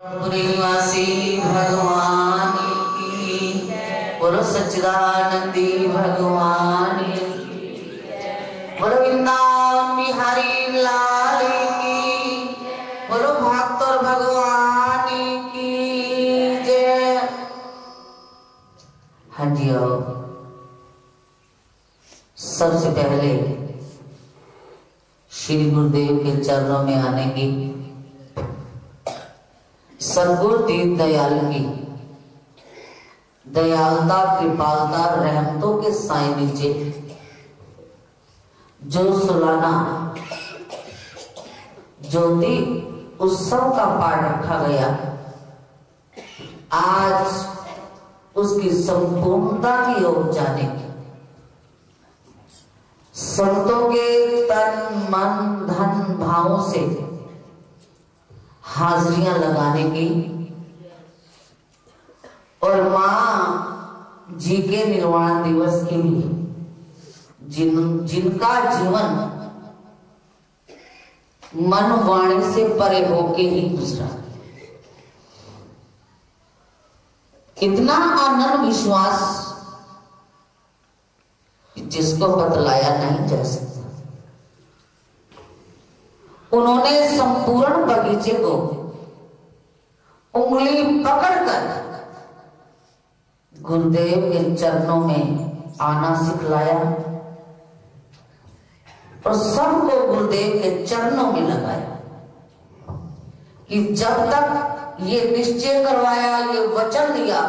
निवासी भगवान की, बोलो सच्चिदानंदी भगवान की, बोलो वृंदावन बिहारी लाल की, बोलो भक्त और भगवान की जय। हाँ जी, सबसे पहले श्री गुरुदेव के चरणों में आने की, सद्गुरु दीन दयाल की दयालता कृपालता रहमतों के साए नीचे जो सालाना ज्योति उत्सव का पाठ रखा गया, आज उसकी संपूर्णता की ओर जाने की, संतों के तन मन धन भावों से हाजिरियां लगाने की और मां जी के निर्वाण दिवस के लिए जिनका जीवन मन वाणी से परे होके ही गुजरा, इतना आनंद विश्वास जिसको बतलाया नहीं जा सकता। उन्होंने संपूर्ण बगीचे को उंगली पकड़कर गुरुदेव के चरणों में आना सिखलाया और सबको गुरुदेव के चरणों में लगाया कि जब तक ये निश्चय करवाया, ये वचन दिया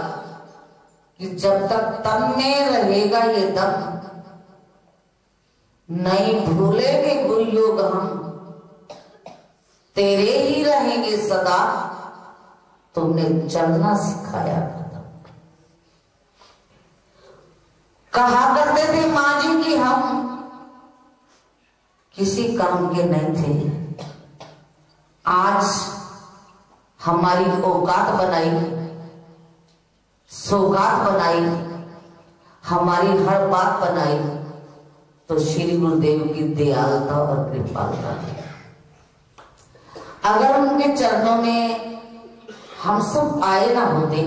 कि जब तक तन में रहेगा ये दम, नहीं भूलेंगे गुरु योग हम, तेरे ही रहेंगे सदा, तुमने चलना सिखाया। कहा करते थे मां जी कि हम किसी काम के नहीं थे, आज हमारी औकात बनाई, सौगात बनाई, हमारी हर बात बनाई तो श्री गुरुदेव की दयालता और कृपालता है। अगर उनके चरणों में हम सब आए ना होते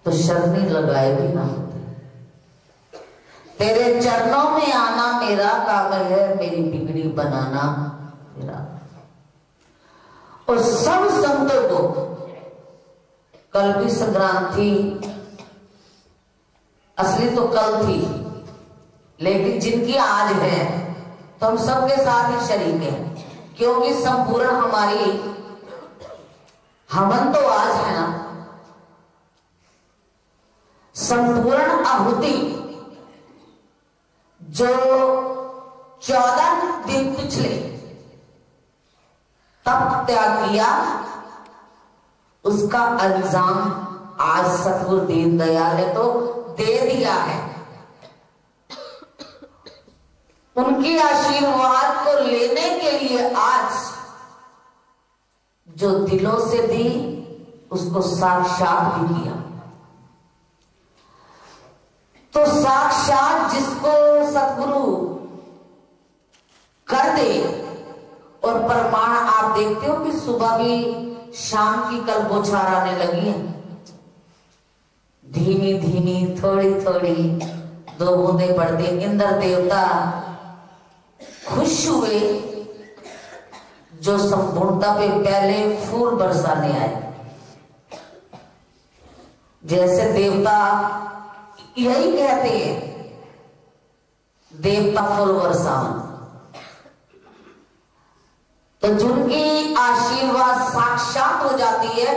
तो शर्मी लगाए भी ना होते। तेरे चरणों में आना मेरा काम है, मेरी बिगड़ी बनाना मेरा। और सब संतों को कल भी संक्रांति, असली तो कल थी, लेकिन जिनकी आज है तो हम सबके साथ ही शरीक हैं, क्योंकि संपूर्ण हमारी हवन तो आज है ना। संपूर्ण आहुति जो 14 दिन पिछले तप त्याग किया, उसका अंजाम आज सतगुरु दीन दयाल ने तो दे दिया है। उनके आशीर्वाद को लेने के लिए आज जो दिलों से दी, उसको साक्षात भी किया। तो साक्षात जिसको सतगुरु कर दे, और प्रमाण आप देखते हो कि सुबह भी शाम की कल बौछार आने लगी है, धीमी धीमी थोड़ी थोड़ी 2 बूंदे पड़ते, इंद्र देवता खुश हुए जो संपूर्णता पे पहले फूल बरसाने आए। जैसे देवता यही कहते हैं, देवता फूल बरसावन, तो जिनकी आशीर्वाद साक्षात हो जाती है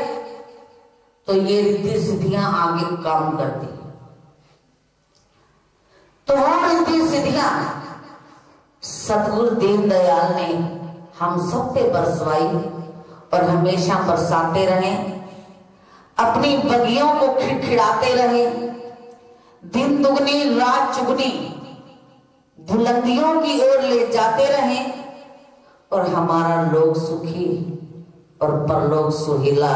तो ये रिद्धि सिद्धियां आगे काम करती है। तो वो रिद्धि सिद्धियां सतगुरु दीन दयाल ने हम सब पे बरसवाई और हमेशा बरसाते रहे, अपनी बगियों को खिड़खिड़ाते रहे, दिन दुगनी रात चुगनी बुलंदियों की ओर ले जाते रहे और हमारा लोक सुखी और परलोक सुहेला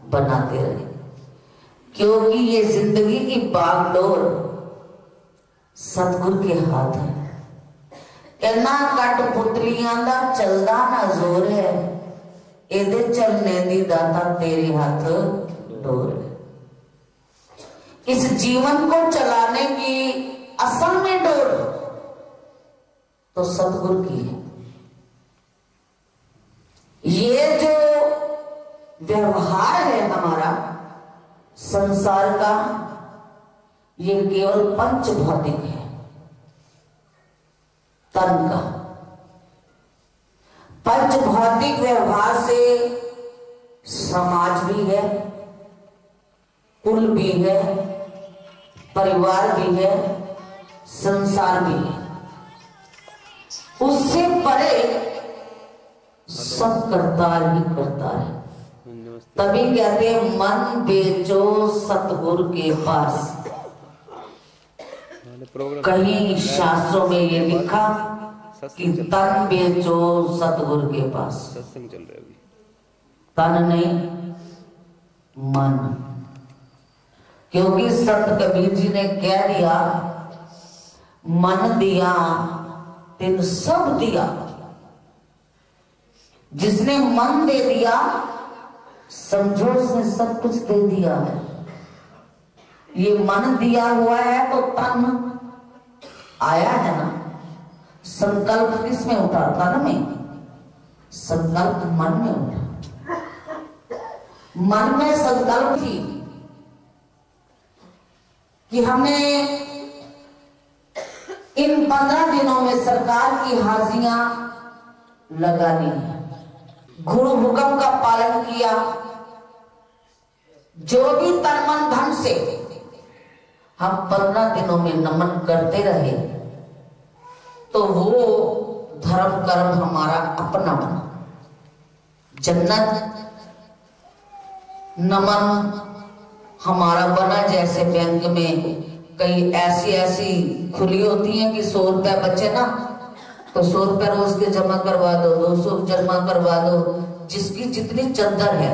बनाते रहे। क्योंकि ये जिंदगी की बागडोर सतगुरु के हाथ है। कहना कट पुतलियां दा चलदा ना जोर है, एदे चलने दी दाता तेरे हाथ डोर। इस जीवन को चलाने की असल में डोर तो सतगुरु की है। ये जो व्यवहार है हमारा संसार का, ये केवल पंच भौतिक है, तन का। पंच भौतिक व्यवहार से समाज भी है, कुल भी है, परिवार भी है, संसार भी है। उससे परे सब करतार ही करतार है। तभी कहते हैं मन बेचो सतगुरु के पास। कहीं शास्त्रों में ये लिखा कि तन बेचो सतगुरु के पास। सत्संग चल रहा है अभी। तन नहीं, मन। क्योंकि संत कबीर जी ने कह दिया, मन दिया तिन सब दिया। जिसने मन दे दिया समझो उसने सब कुछ दे दिया है। ये मन दिया हुआ है तो तन आया है ना। संकल्प किस में उठा? तन में। संकल्प मन में उठा। मन में संकल्प थी कि हमें इन 15 दिनों में सरकार की हाजिरियां लगानी है। गुरु हुक्म का पालन किया। जो भी तन मन धन से हम 15 दिनों में नमन करते रहे तो वो धर्म कर्म हमारा अपना बना। जन्नत नमन हमारा बना। जैसे बैंक में कई ऐसी खुली होती हैं कि 100 रुपए बचे ना तो 100 रुपए रोज के जमा करवा दो, 200 जमा करवा दो, जिसकी जितनी चद्दर है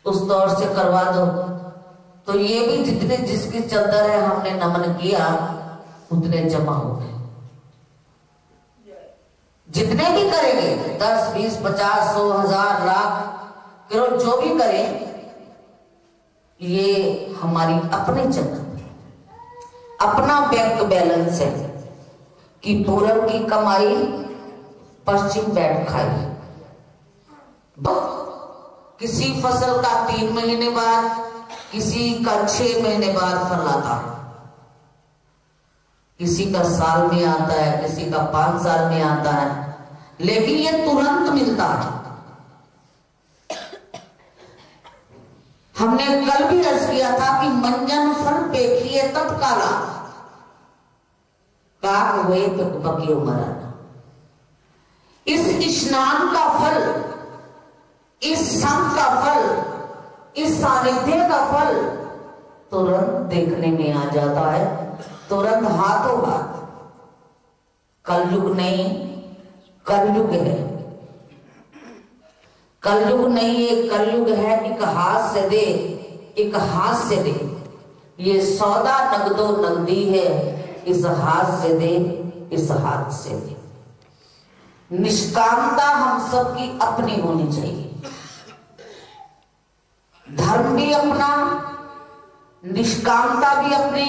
उस दौर से करवा दो। तो ये भी जितने जिसकी चद्दर है हमने नमन किया उतने जमा हो गए। जितने भी करेंगे 10, 20, 50, 100, 1000, लाख, करोड़ जो भी करें ये हमारी अपनी चद्दर, अपना बैंक बैलेंस है कि पूरब की कमाई पश्चिम बैठ खाई। किसी फसल का 3 महीने बाद, किसी का 6 महीने बाद फल आता है, किसी का साल में आता है, किसी का 5 साल में आता है, लेकिन ये तुरंत मिलता है। हमने कल भी अर्ज किया था कि मंजन फल पेखिए तत्काला, काक हुए तो बकियो मराना। इस स्नान का फल, इस संग का फल, इस सानिध्य का फल तुरंत देखने में आ जाता है, तुरंत हाथों हाथ। कलयुग नहीं, कलयुग है। कलयुग नहीं, ये कलयुग है। एक हाथ से दे, एक हाथ से दे। ये सौदा नगदो नगदी है। इस हाथ से दे, इस हाथ से दे। निष्कामता हम सबकी अपनी होनी चाहिए। धर्म भी अपना, निष्कामता भी अपनी,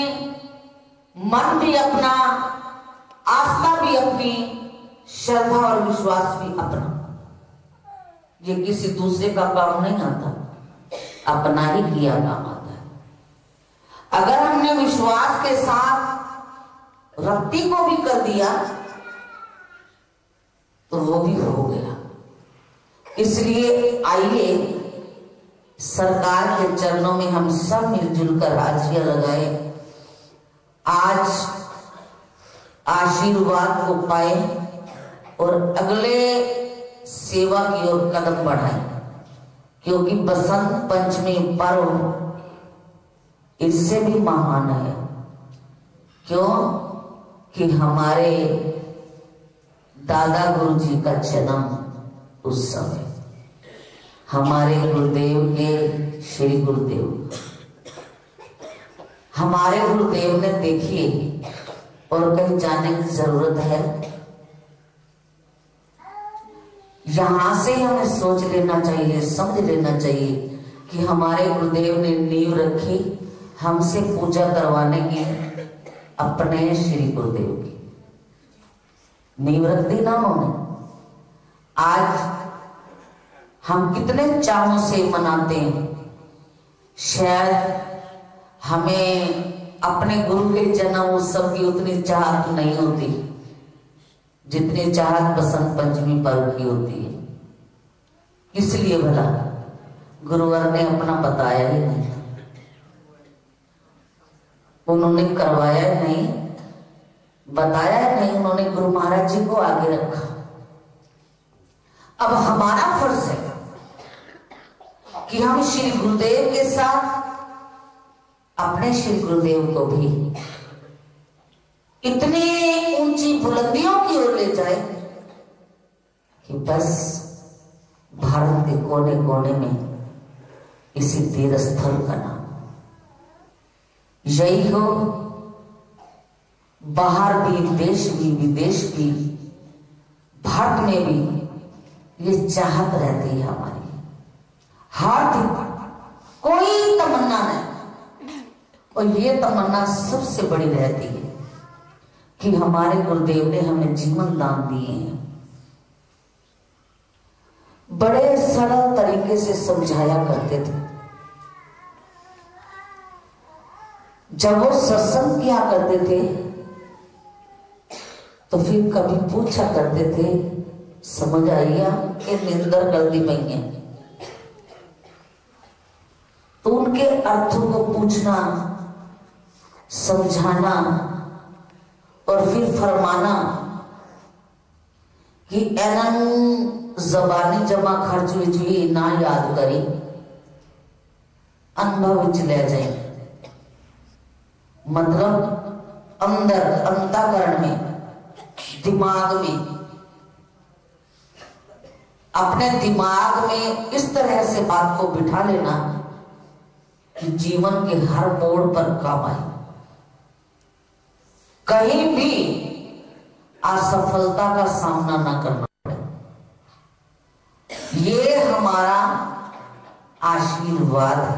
मन भी अपना, आस्था भी अपनी, श्रद्धा और विश्वास भी अपना। ये किसी दूसरे का काम नहीं आता, अपना ही किया काम आता है। अगर हमने विश्वास के साथ रत्ती को भी कर दिया तो वो भी हो गया। इसलिए आइए सरकार के चरणों में हम सब मिलजुल कर हाजिरियां लगाए। आज आशीर्वाद को पाए और अगले सेवा की ओर कदम बढ़ाएं, क्योंकि बसंत पंचमी पर्व इससे भी महान है। क्यों कि हमारे दादा गुरु जी का जन्म उस समय, हमारे गुरुदेव के श्री गुरुदेव, हमारे गुरुदेव ने देखिए और कहीं जाने की जरूरत है। यहां से हमें सोच लेना चाहिए, समझ लेना चाहिए कि हमारे गुरुदेव ने नींव रखी हमसे पूजा करवाने की, अपने श्री गुरुदेव की नींव रख दी ना उन्होंने। आज हम कितने चावों से मनाते हैं, शायद हमें अपने गुरु के जन्म उत्सव की उतनी चाहत नहीं होती जितनी चाहत बसंत पंचमी पर्व की होती है। इसलिए भला गुरुवर ने अपना बताया ही नहीं, उन्होंने करवाया नहीं, बताया नहीं, उन्होंने गुरु महाराज जी को आगे रखा। अब हमारा फर्ज है कि हम श्री गुरुदेव के साथ अपने श्री गुरुदेव को भी इतने ऊंची बुलंदियों की ओर ले जाए कि बस भारत के कोने कोने में इसी तीर्थ स्थल का नाम यही हो। बाहर भी, देश भी, विदेश भी, भारत में भी ये चाहत रहती है हमारी, हार्दिक कोई तमन्ना नहीं, और ये तमन्ना सबसे बड़ी रहती है कि हमारे गुरुदेव ने हमें जीवन दान दिए हैं। बड़े सरल तरीके से समझाया करते थे। जब वो सत्संग किया करते थे तो फिर कभी पूछा करते थे, समझ आइया कि निंदर गलती पई है, तो उनके अर्थों को पूछना, समझाना और फिर फरमाना कि एनन जबानी जमा खर्च विच भी ना याद करी, अनुभव विच ले जाए। मतलब अंदर अंतःकरण में, दिमाग में, अपने दिमाग में इस तरह से बात को बिठा लेना कि जीवन के हर मोड़ पर काम आए, कहीं भी असफलता का सामना ना करना पड़े। ये हमारा आशीर्वाद है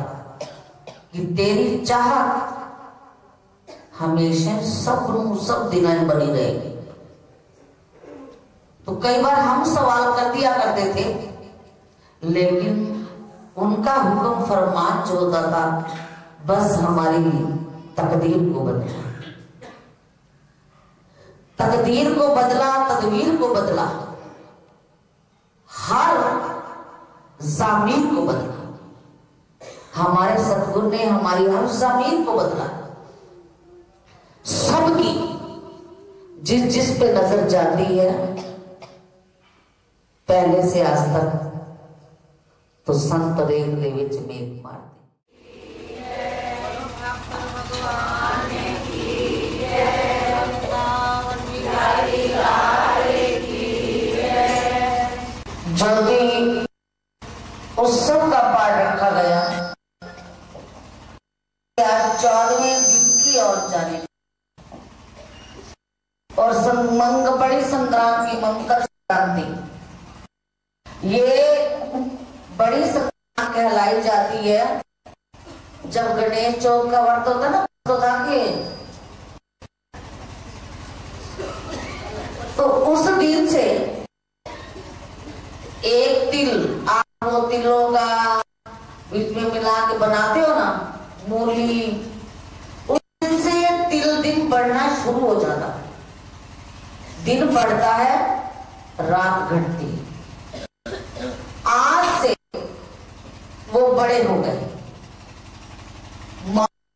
कि तेरी चाहत हमेशा सब दिन बनी रहेगी। तो कई बार हम सवाल कर दिया करते थे, लेकिन उनका हुक्म फरमान जो होता था बस हमारी तकदीर को बदला, तकदीर को बदला, तदबीर को बदला, हर ज़मीर को बदला। हमारे सतगुरु ने हमारी हर ज़मीर को बदला। सबकी जिस जिस पे नजर जाती है पहले से आज तक, तो संत रेख दे विच मेघ मार जो भी उत्सव का पाठ रखा गया, 14वें दिन की ओर जाने और बड़ी संक्रांत की मकर संक्रांति, ये बड़ी संक्रांत कहलाई जाती है। जब गणेश चौथ का व्रत होता ना, तो उस दिन से एक तिल, आप वो तिलों का बीच में मिला के बनाते हो ना, मूली, उस दिन से तिल दिन बढ़ना शुरू हो जाता है। दिन बढ़ता है, रात घटती है। आज से वो बड़े हो गए।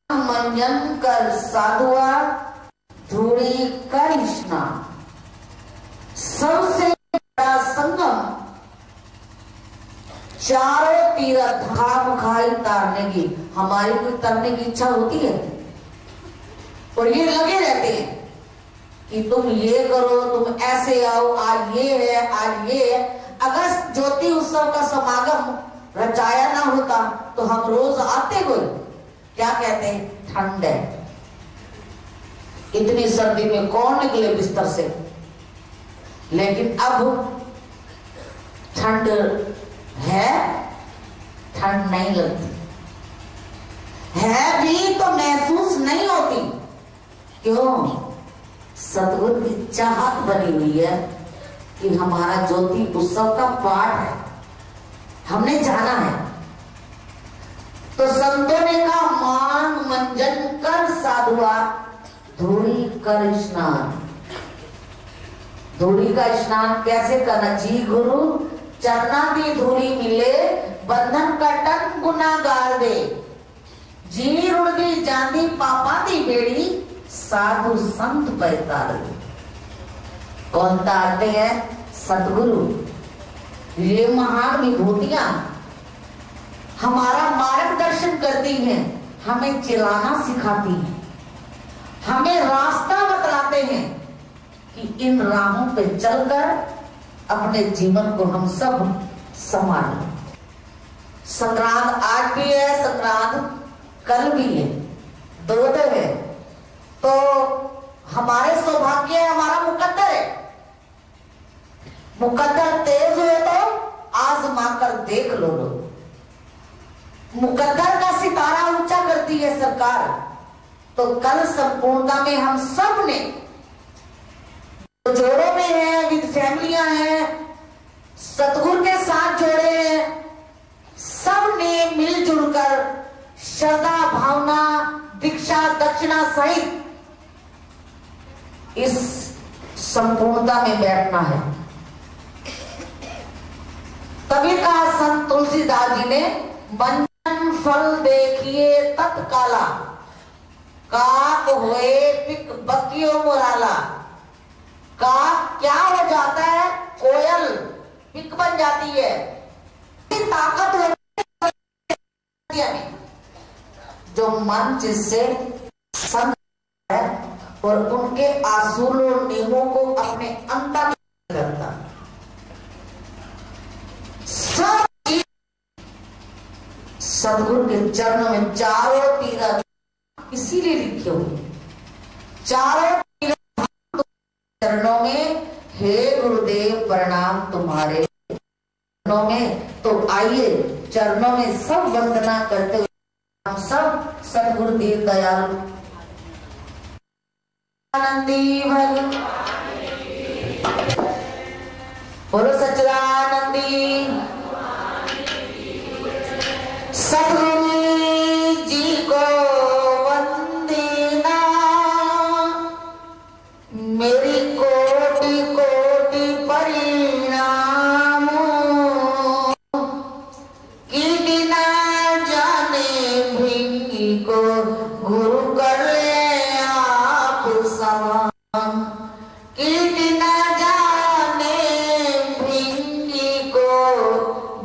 मंजन कर साधुआ धूड़ी कर स्नान, सबसे बड़ा संगम, चारों तीरथ धाम खाई तारने की। हमारी कोई तरने की इच्छा होती है और ये लगे रहते हैं कि तुम ये करो, तुम ऐसे आओ, आज ये है, आज ये है। अगर ज्योति उत्सव का समागम रचाया ना होता तो हम रोज आते। कोई क्या कहते हैं, ठंड है, इतनी सर्दी में कौन निकले बिस्तर से। लेकिन अब ठंड है, ठंड नहीं लगती है भी तो महसूस नहीं होती। क्यों? सतगुरु की चाहत बनी हुई है कि हमारा ज्योति उत्सव का पाठ है, हमने जाना है। तो संतों ने कहा मांग मंजन कर साधुआ, धूड़ी कर स्नान। धूड़ी का स्नान कैसे करना? जी गुरु चरना दी धूड़ी मिले, बंधन कटन गुनागार दे। जी रुड़दी जाती पापा दी बेड़ी, साधु संत पैतार। कौन तारते हैं? सतगुरु। ये महान विभूतियां हमारा मार्गदर्शन करती हैं, हमें चलाना सिखाती हैं, हमें रास्ता बतलाते हैं कि इन राहों पे चलकर अपने जीवन को हम सब संभालें। संक्रांत आज भी है, संक्रांत कल भी है, दो दिन है। तो हमारे सौभाग्य है, हमारा मुकद्दर है। मुकद्दर तेज हो तो आजमा कर देख लो लोग। मुकद्दर का सितारा ऊंचा करती है सरकार। तो कल संपूर्णता में हम सब ने जोड़ों में है, विद फैमिलियां हैं, सतगुरु के साथ जोड़े हैं, सब ने मिलजुल कर श्रद्धा भावना दीक्षा दक्षिणा सहित इस संपूर्णता में बैठना है। तभी कहा संत तुलसीदास जी ने, मंजन फल देखिए तत्काला, काक हुए पिक बकियो मुराला। काक क्या हो जाता है? कोयल पिक बन जाती है। ताकत होती है जो मन जिससे संत है और उनके आसूलों नियमों को अपने अंतर करता। सब सतगुरु के चरणों में चारों तीरथ इसीलिए लिखे हुए, चारों तीरथ चरणों में, हे गुरुदेव प्रणाम तुम्हारे चरणों में। तो आइए चरणों में सब वंदना करते हुए हम सब सतगुरु दीन दयाल आनंदी भगवान बोलो सच्चिदानंदी सतगुरु जी को वंदना। मेरी कोटि कोटि परिणाम की ना जाने भिंगी को गुरु कर ले आप समान। की ना जाने भिंगी को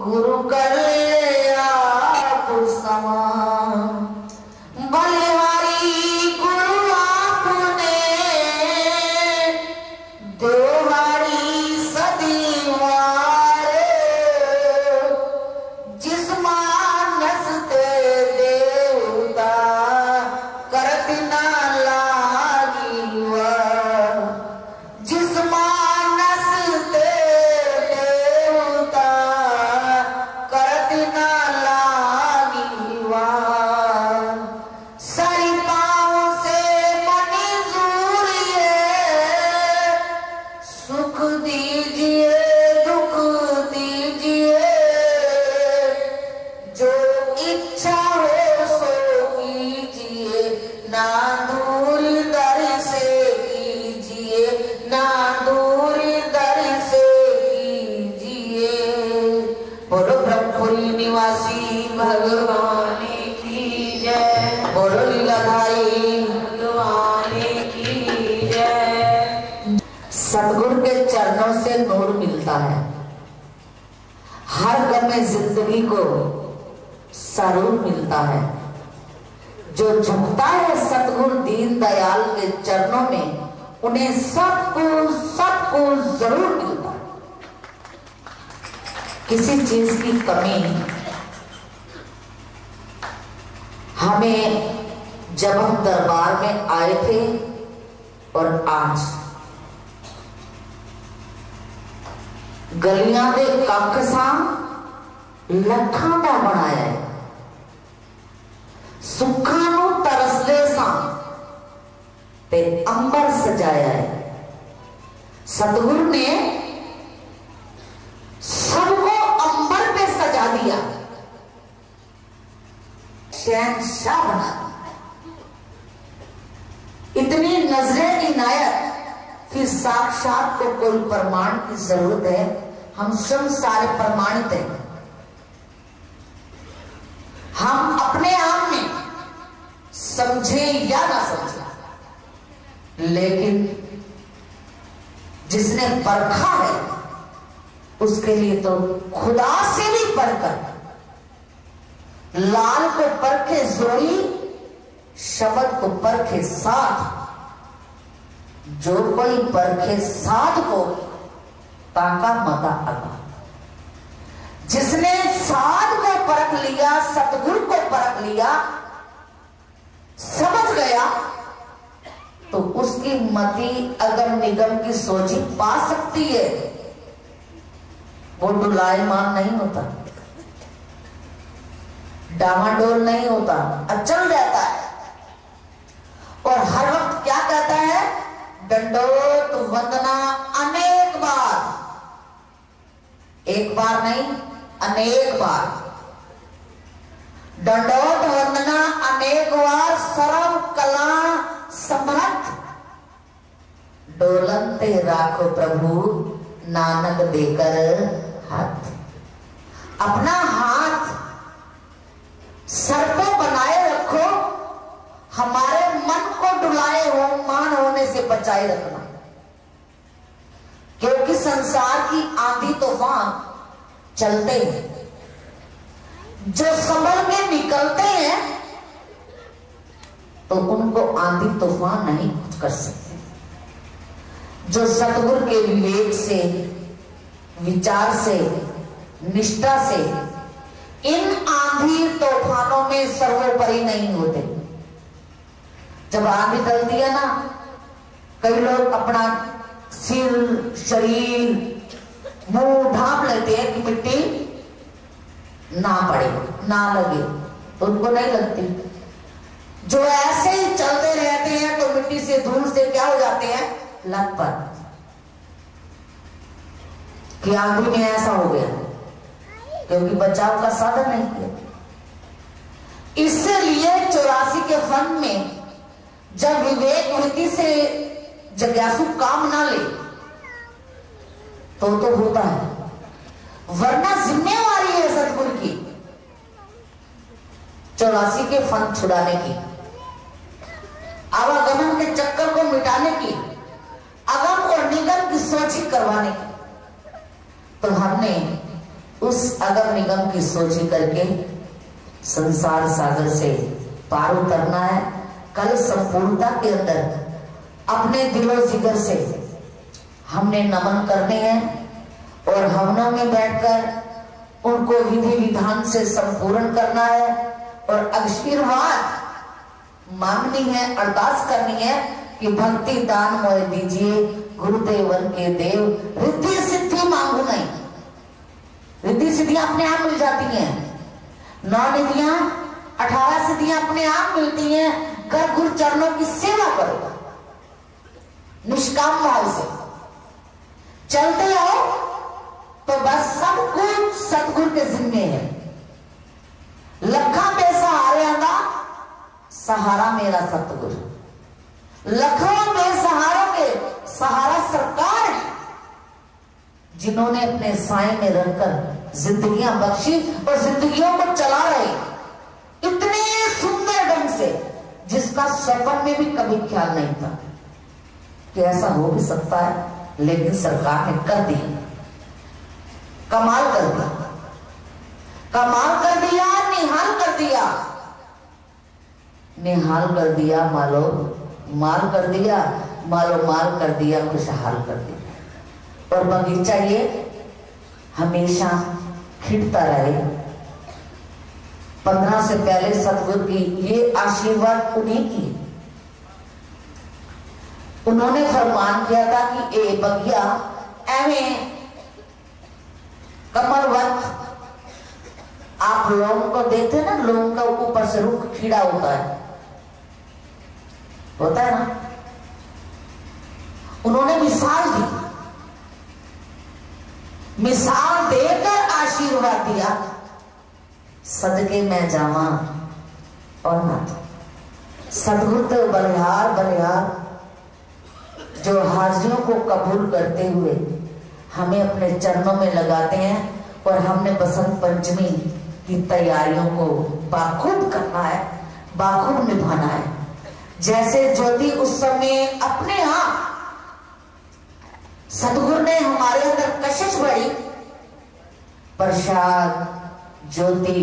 गुरु कर ले आप समान। बलिहारी गुरु आपने देवारी सदी वारे, जिस मानस ते देवता करत ना लागी वा। जिस मानस ते देवता करत ना लागी वा। सरी पाँव से मंजूर ये, सुख दीजिए दुख दीजिए, जो इच्छा हो सो कीजिए, ना दूर दर से कीजिए, ना दूर दर से कीजिए। बोलो ब्रह्मपुरी निवासी भगवान की जय। बोलो लीलाधारी भगवान की जय। सतगुरु के चरणों से नूर मिलता है, हर गम में जिंदगी को सरूर मिलता है। जो झुकता है सतगुरु दीन दयाल के चरणों में, उन्हें सब कुछ जरूर मिलता है। किसी चीज की कमी हमें जब हम दरबार में आए थे और आज गलियां दे कख सा लखां दा बनाया है, सुखा नू तरसदे सा ते अंबर सजाया है। सतगुरु ने सबको अंबर पे सजा दिया, शहंशाह बना दिया। इतनी नजरें इनायत, फिर साक्षात को कोई प्रमाण की जरूरत है? हम सब सारे प्रमाणित हैं। हम अपने आप में समझे या ना समझे, लेकिन जिसने परखा है उसके लिए तो खुदा से भी बढ़कर, लाल को परखे जोई, शब्द को परखे साध। जो कोई परखे साध को ताका मता अगा। जिसने साध को परख लिया, सतगुरु को परख लिया, समझ गया, तो उसकी मति अगम निगम की सोची पा सकती है। वो डुलायमान नहीं होता, डामाडोल नहीं होता, अचल रहता है। और हर वक्त क्या कहता है? दंडोत वंदना अनेक बार, एक बार नहीं अनेक बार। दंडोत वंदना अनेक बार, सर्व कला समर्थ, डोलते राखो प्रभु नानक देकर हाथ। अपना हाथ सर पे बनाए रखो, हमारे मन को डुलाए हो मान होने से बचाए रखना। क्योंकि संसार की आंधी तूफान चलते हैं, जो संभल के निकलते हैं तो उनको आंधी तूफान नहीं कुछ कर सकते। जो सतगुरु के विवेक से, विचार से, निष्ठा से इन आंधी तूफानों में सर्वोपरि नहीं होते। जब आंधी चलती है ना, कई लोग अपना सिर, शरीर, मुंह ढांप लेते हैं कि मिट्टी ना पड़े, ना लगे, तो उनको नहीं लगती। जो ऐसे ही चलते रहते हैं तो मिट्टी से, धूल से क्या हो जाते हैं? लथपथ। कि आंधी में ऐसा हो गया क्योंकि बचाव का साधन नहीं किया। इसलिए 84 के फन में जब विवेक वृत्ति से जिज्ञासु काम ना ले तो होता है, वरना जिम्मेवारी है सतगुरु की 84 के फन छुड़ाने की, आवागमन के चक्कर को मिटाने की, अगम और निगम की सोची करवाने की। तो हमने उस अगम निगम की सोची करके संसार सागर से पार उतरना है। कल संपूर्णता के अंदर अपने दिलो जिगर से हमने नमन करने हैं और हवनों में बैठकर उनको विधि विधान से संपूर्ण करना है और आशीर्वाद मांगनी है, अरदास करनी है कि भक्ति दान मोए दीजिए गुरुदेवन के देव, रिद्धि सिद्धि मांगू नहीं। रिद्धि सिद्धियां अपने आप मिल जाती हैं, 9 निधियां 18 सिद्धियां अपने आप मिलती हैं। कर गुरु चरणों की सेवा करो, निष्काम भाव से चलते रहो, तो बस सब कुछ सतगुरु के जिम्मे है। लखा बेसहारे का सहारा मेरा सतगुरु, लखों बेसहारों के सहारा सरकार है, जिन्होंने अपने साए में रहकर जिंदगियां बख्शी और जिंदगियों को चला रहे इतने सुंदर ढंग से, जिसका सपन में भी कभी ख्याल नहीं था कि ऐसा हो भी सकता है। लेकिन सरकार ने कर दिया, कमाल कर दिया, कमाल कर दिया, निहाल कर दिया, निहाल कर दिया, मालो माल कर दिया, मालो माल कर दिया, खुशहाल कर दिया। और बगीचा ये हमेशा खिड़ता रहे। 15 से पहले सतगुरु की ये आशीर्वाद उन्हीं की। उन्होंने फरमान किया था कि ए बगिया एवें कमलवत। आप लोगों को देखते हैं ना, लोगों का ऊपर से रुख खीड़ा होता है ना। उन्होंने मिसाल दी, मिसाल देकर आशीर्वाद दिया, सदके मैं जावा और ना तो सदगुरु तो बलिहार बलिहार, जो हाजियों को कबूल करते हुए हमें अपने चरणों में लगाते हैं। और हमने बसंत पंचमी की तैयारियों को बाखूब करना है, बाखूब निभाना है। जैसे ज्योति उस समय अपने आप सतगुरु ने हमारे अंदर कशिश बढ़ी, प्रसाद, ज्योति,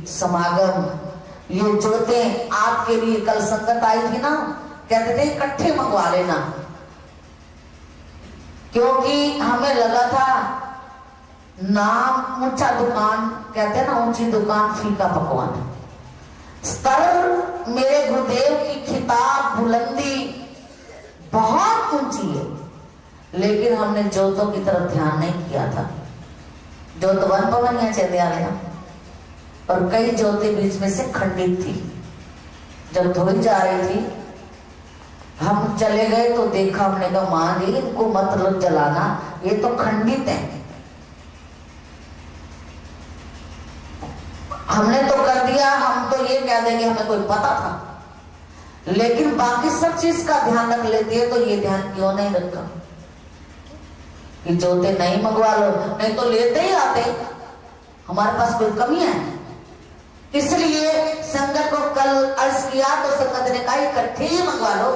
समागम, ये ज्योतें आपके लिए कल संगत आई थी ना, कहते थे इकट्ठे मंगवा लेना, क्योंकि हमें लगा था नाम ऊंचा दुकान, कहते हैं ना ऊंची दुकान फीका पकवान। स्तर मेरे गुरुदेव की खिताब बुलंदी बहुत ऊंची है, लेकिन हमने ज्योतों की तरफ ध्यान नहीं किया था। ज्योत वन पवन चले आ गया और कई ज्योतें बीच में से खंडित थी। जब धोई जा रही थी हम चले गए तो देखा, हमने कहा मां जी इनको मत लो जलाना, ये तो खंडित है। हमने तो कर दिया, हम तो ये कह देंगे हमें कोई पता था, लेकिन बाकी सब चीज का ध्यान रख लेती है, तो ये ध्यान क्यों नहीं रखा कि ज्योति नहीं मंगवा लो, नहीं तो लेते ही आते, हमारे पास कोई कमी है। इसलिए संगत को कल अर्ज किया तो संगत ने कहा इकट्ठे ही मंगवा लो,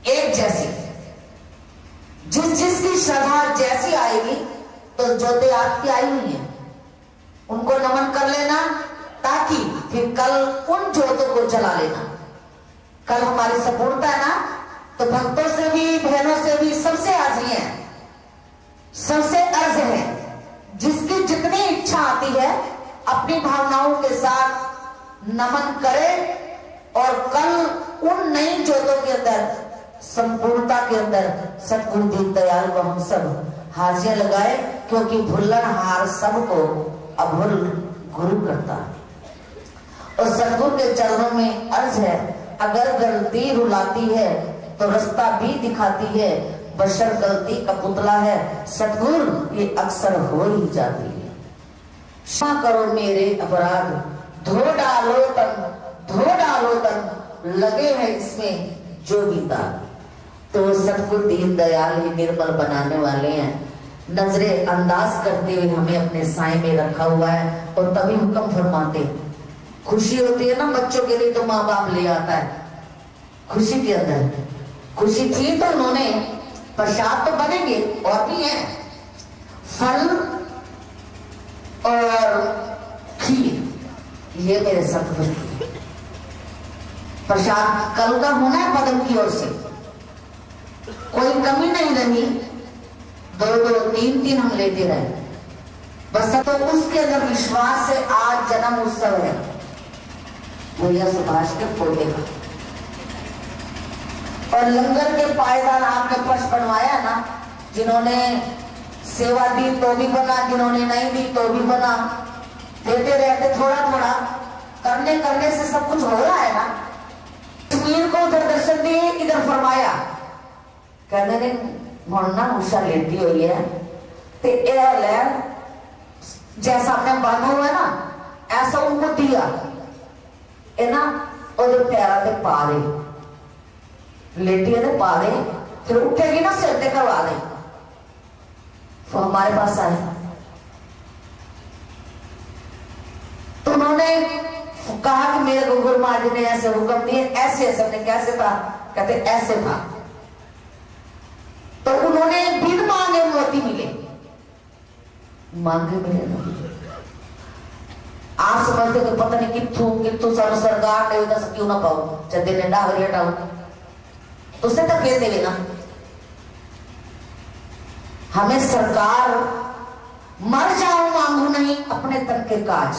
एक जैसी, जिसकी श्रद्धा जैसी आएगी। तो ज्योति आपकी आई हुई है, उनको नमन कर लेना, ताकि फिर कल उन ज्योतों को जला लेना। कल हमारी संपूर्णता है ना, तो भक्तों से भी, बहनों से भी, सबसे हाजिरी है, सबसे अर्ज है, जिसकी जितनी इच्छा आती है अपनी भावनाओं के साथ नमन करे, और कल उन नई ज्योतों के अंदर, संपूर्णता के अंदर सतगुरु दीन दयाल को हम सब हाजियां लगाए, क्योंकि भुल्लन हार सबको अभुल गुरु करता है। और सतगुरु के चरणों में अर्ज है, अगर गलती रुलाती है तो रास्ता भी दिखाती है, बशर गलती का पुतला है, सतगुरु ये अक्सर हो ही जाती है। क्षमा करो मेरे अपराध, धो डालो तन, लगे हैं इसमें जो भी दाग। तो सतगुरु दीन दयाल ही निर्मल बनाने वाले हैं, नजरे अंदाज करते हुए हमें अपने साए में रखा हुआ है, और तभी हुक्म फरमाते। खुशी होती है ना बच्चों के लिए, तो माँ बाप ले आता है खुशी के अंदर। खुशी थी तो उन्होंने, प्रसाद तो बनेंगे और भी है, फल और खीर, ये मेरे सतगुरु प्रसाद कल का होना है पदम की ओर से, कोई कमी नहीं रही। दो तीन हम लेते रहे बस, तो उसके अंदर विश्वास से आज जन्म उत्सव है भैया सुभाष के पोते का, और लंगर के पायदान आपने फर्श बनवाया ना, जिन्होंने सेवा दी तो भी बना, जिन्होंने नहीं दी तो भी बना, देते रहते थोड़ा थोड़ा, करने से सब कुछ हो रहा है ना। कश्मीर को उधर दर्शन दिए, इधर फरमाया, कहने ने मोड़ना उषा लेटी हुई है, ते जैसा आपने बांधा हुआ है ना, ऐसा उनको दिया है ना, और पैरा पे पा दे, लेटी है पा दे, फिर उठेगी ना सिर पे करवा दे। तो हमारे पास आए तो उन्होंने कहा कि मेरे को गुरु महाराज ने ऐसे हुक्म दिए, ऐसे सबने कैसे था, कहते ऐसे था। तो उन्होंने बिन मांगे मोती मिले, मांगे मिले ना, आप समझते तो पता नहीं कितु सारो सरकार ने उधर क्यों ना पाओ, चंदे ने डागरी हटाओ तो उसे तक कह देवे ना। हमें सरकार मर जाओ मांगू नहीं, अपने तन के काज,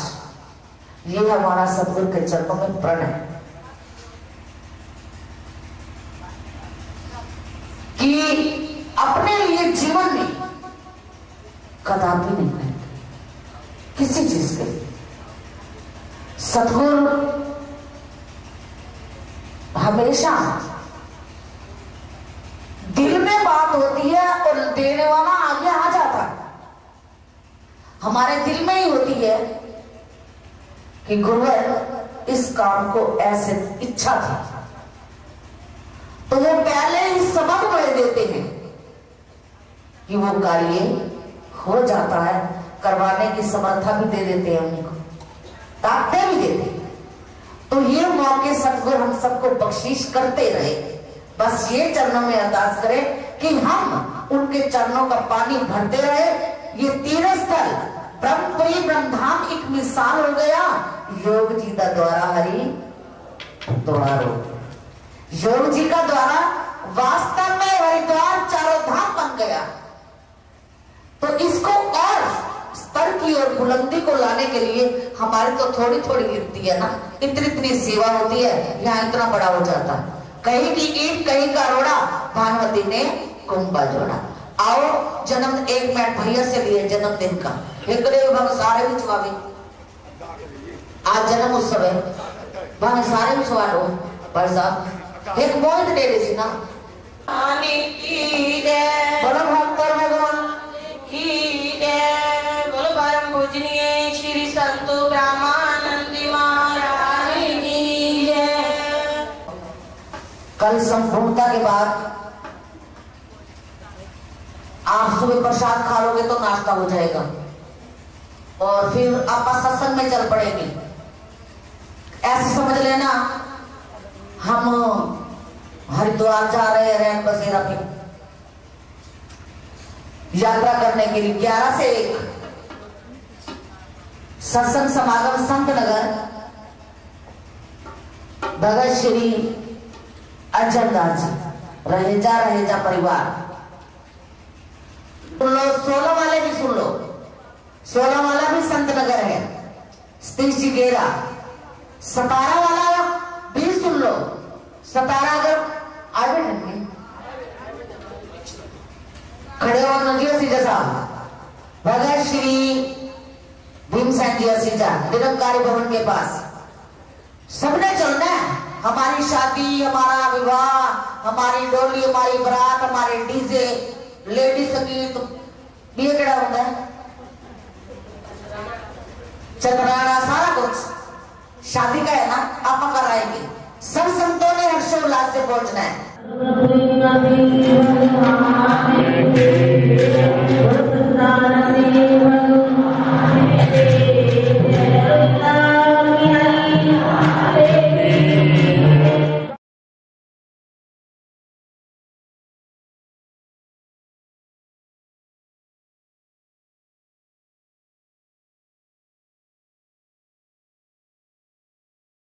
ये हमारा सतगुरु के चरणों में प्रण है कि अपने लिए जीवन में कदापि नहीं है। किसी चीज के लिए। सतगुरु हमेशा दिल में बात होती है और देने वाला आगे आ जाता है। हमारे दिल में ही होती है कि गुरुवर इस काम को ऐसे इच्छा थी, तो वो पहले ही सबक बढ़ देते हैं कि वो कार्य हो जाता है, करवाने की समर्था भी दे देते हैं, उनको ताकतें भी देते हैं। तो ये मौके सतगुरु हम सबको बख्शीश करते रहे। बस ये चरणों में अरदास करें कि हम उनके चरणों का पानी भरते रहे। ये तीर्थ स्थल ब्रह्मपुरी ब्रह्मधाम एक मिसाल हो गया। योग जी का द्वारा हरि द्वारो, योग जी का द्वारा वास्तव में हरिद्वार चारों धाम बन गया। तो इसको और स्तर की और बुलंदी को लाने के लिए हमारी तो थोड़ी थोड़ी लिखती है ना, इतनी इतनी सेवा होती है, यहाँ इतना बड़ा हो जाता है। कहीं की ईट कहीं का रोड़ा, भानुमति ने कुंभा जोड़ा। आओ जन्म, एक मिनट भैया से लिए जन्मदिन का सारे बिछवावे, आज जन्म उत्सव है, भाई सारे बिछवा लो भाई साहब। एक मोहित दे दी ना बड़ा भक्तर भगवान की जय। बोलो परम पूजनीय श्री संत ब्रह्मानंद महाराज की जय। कल संपूर्णता के बाद आप सुबह प्रसाद खा लोगे तो नाश्ता हो जाएगा और फिर आप सत्संग में चल पड़ेंगे। ऐसे समझ लेना हम हरिद्वार जा रहे हैं रैन बसेरा पे यात्रा करने के लिए। 11 से 1 सत्संग समागम संत नगर भगत श्री अर्जन दास जी, रहेजा परिवार। सुन लो, 16 वाले भी सुन लो, 16 वाला भी संत नगर है, सतीश जी गेरा। 17 वाला भी सुन लो, 17 अगर आगे खड़े हो नदियों सीजा साहब, भगत श्री भीमसेन जी असीजा निरंकारी भवन के पास। सबने चलना है। हमारी शादी, हमारा विवाह, हमारी डोली, हमारी बारात, हमारे डीजे, लेडी संगीत, ये केड़ा होता है, चतराना, सारा कुछ शादी का है ना, आप कराएंगे। सब संतों ने हर्षोल्लास से पहुंचना है।